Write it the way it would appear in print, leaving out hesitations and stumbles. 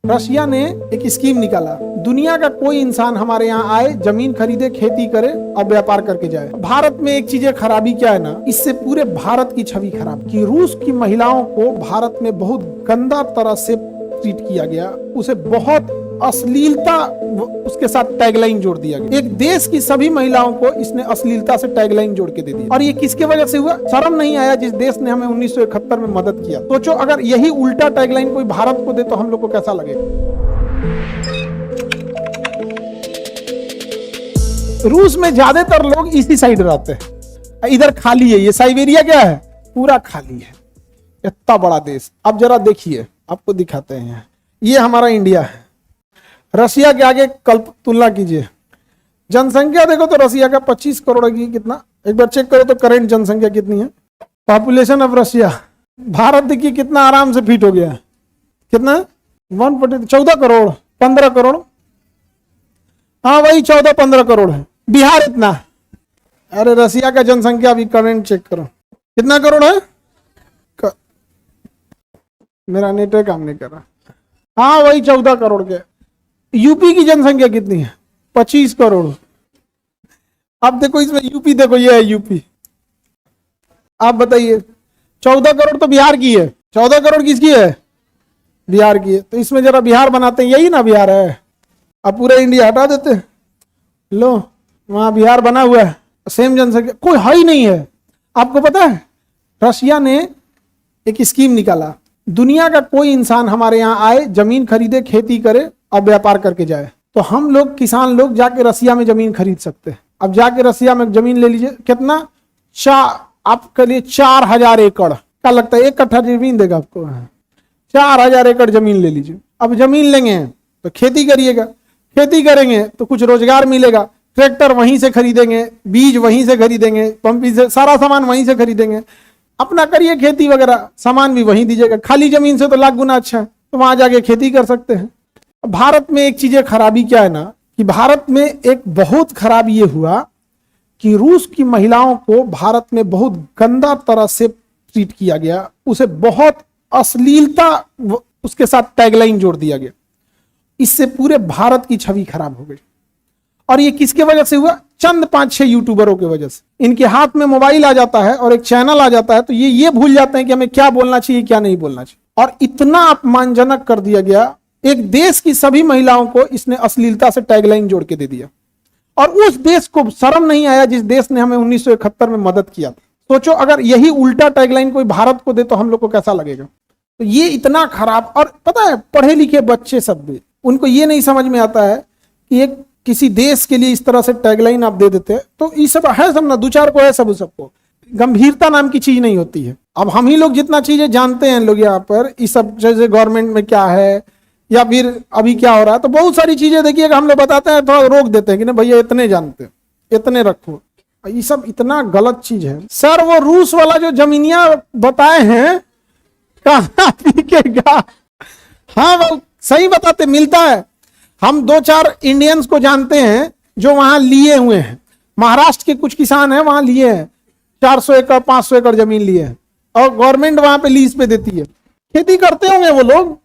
Russia ने एक scheme निकाला, दुनिया का कोई इंसान हमारे यहाँ आए, जमीन खरीदे, खेती करे और व्यापार करके जाए। भारत में एक चीजें खराबी क्या है ना, इससे पूरे भारत की छवि खराब की। रूस की महिलाओं को भारत में बहुत गंदा तरह से ट्रीट किया गया, उसे बहुत अश्लीलता उसके साथ टैगलाइन जोड़ दिया गया। एक देश की सभी महिलाओं को इसने अश्लीलता से टैगलाइन जोड़ के दे दिया। और ये किसके वजह से हुआ? शर्म नहीं आया जिस देश ने हमें 1971 में मदद किया। सोचो अगर यही उल्टा टैगलाइन कोई भारत को दे तो हम लोग को कैसा लगेगा। रूस में ज्यादातर लोग इसी साइड रहते हैं, इधर खाली है। ये साइबेरिया क्या है? पूरा खाली है, इतना बड़ा देश। अब जरा देखिए, आपको दिखाते हैं, ये हमारा इंडिया है। रशिया के आगे कल्प तुलना कीजिए, जनसंख्या देखो तो रशिया का 25 करोड़ की कितना, एक बार चेक करो तो करंट जनसंख्या कितनी है, पॉपुलेशन ऑफ रशिया। भारत देखिए कितना आराम से फिट हो गया है, कितना 14 करोड़ 15 करोड़, हाँ वही 14-15 करोड़ है। बिहार इतना, अरे रशिया का जनसंख्या अभी करंट चेक करो कितना करोड़ है। मेरा नेटवर्क काम नहीं कर रहा, हाँ वही 14 करोड़ के। यूपी की जनसंख्या कितनी है? 25 करोड़। अब देखो इसमें यूपी, देखो ये है यूपी। आप बताइए, 14 करोड़ तो बिहार की है, 14 करोड़ किसकी है? बिहार की है। तो इसमें जरा बिहार बनाते हैं, यही ना बिहार है। अब पूरा इंडिया हटा देते हैं, लो वहां बिहार बना हुआ है, सेम जनसंख्या, कोई है ही नहीं है। आपको पता है रशिया ने एक स्कीम निकाला, दुनिया का कोई इंसान हमारे यहाँ आए, जमीन खरीदे, खेती करे और व्यापार करके जाए। तो हम लोग किसान लोग जाके रसिया में जमीन खरीद सकते हैं। अब जाके रसिया में जमीन ले लीजिए, कितना आपके लिए 4000 एकड़ क्या लगता है? 1 कट्ठा जमीन देगा आपको, 4000 एकड़ जमीन ले लीजिए। अब जमीन लेंगे तो खेती करिएगा, खेती करेंगे तो कुछ रोजगार मिलेगा, ट्रैक्टर वहीं से खरीदेंगे, बीज वहीं से खरीदेंगे, पंपिंग से सारा सामान वहीं से खरीदेंगे, अपना करिए खेती वगैरह, सामान भी वहीं दीजिएगा। खाली जमीन से तो लाख गुना अच्छा है, तो वहां जाके खेती कर सकते हैं। भारत में एक चीजें खराबी क्या है ना, कि भारत में एक बहुत खराबी ये हुआ कि रूस की महिलाओं को भारत में बहुत गंदा तरह से ट्रीट किया गया, उसे बहुत अश्लीलता उसके साथ टैगलाइन जोड़ दिया गया। इससे पूरे भारत की छवि खराब हो गई। और ये किसके वजह से हुआ? चंद 5-6 यूट्यूबरों की वजह से। इनके हाथ में मोबाइल आ जाता है और एक चैनल आ जाता है, तो ये भूल जाते हैं कि हमें क्या बोलना चाहिए, क्या नहीं बोलना चाहिए। और इतना अपमानजनक कर दिया गया, एक देश की सभी महिलाओं को इसने अश्लीलता से टैगलाइन जोड़ के दे दिया। और उस देश को शर्म नहीं आया जिस देश ने हमें 1971 में मदद किया था। सोचो अगर यही उल्टा टैगलाइन कोई भारत को दे तो हम लोग को कैसा लगेगा। तो ये इतना खराब। और पता है पढ़े लिखे बच्चे सब भी, उनको ये नहीं समझ में आता है कि एक किसी देश के लिए इस तरह से टैगलाइन आप दे देते हैं। तो ये सब है, सब ना 2-4 को है, सब सबको गंभीरता नाम की चीज नहीं होती है। अब हम ही लोग जितना चीजें जानते हैं लोग यहाँ पर, इस सब जैसे गवर्नमेंट में क्या है या फिर अभी क्या हो रहा है, तो बहुत सारी चीजें देखिएगा हम लोग बताते हैं, थोड़ा रोक देते हैं कि नहीं भैया इतने जानते हैं, इतने रखो। ये सब इतना गलत चीज है। सर वो रूस वाला जो जमीनिया बताए हैं कहाँ बिकेगा? हाँ वो सही बताते, मिलता है। हम 2-4 इंडियंस को जानते हैं जो वहां लिए हुए हैं। महाराष्ट्र के कुछ किसान हैं, वहां लिए हैं 400 एकड़ 500 एकड़ जमीन लिए हैं, और गवर्नमेंट वहां पे लीज पे देती है। खेती करते होंगे वो लोग,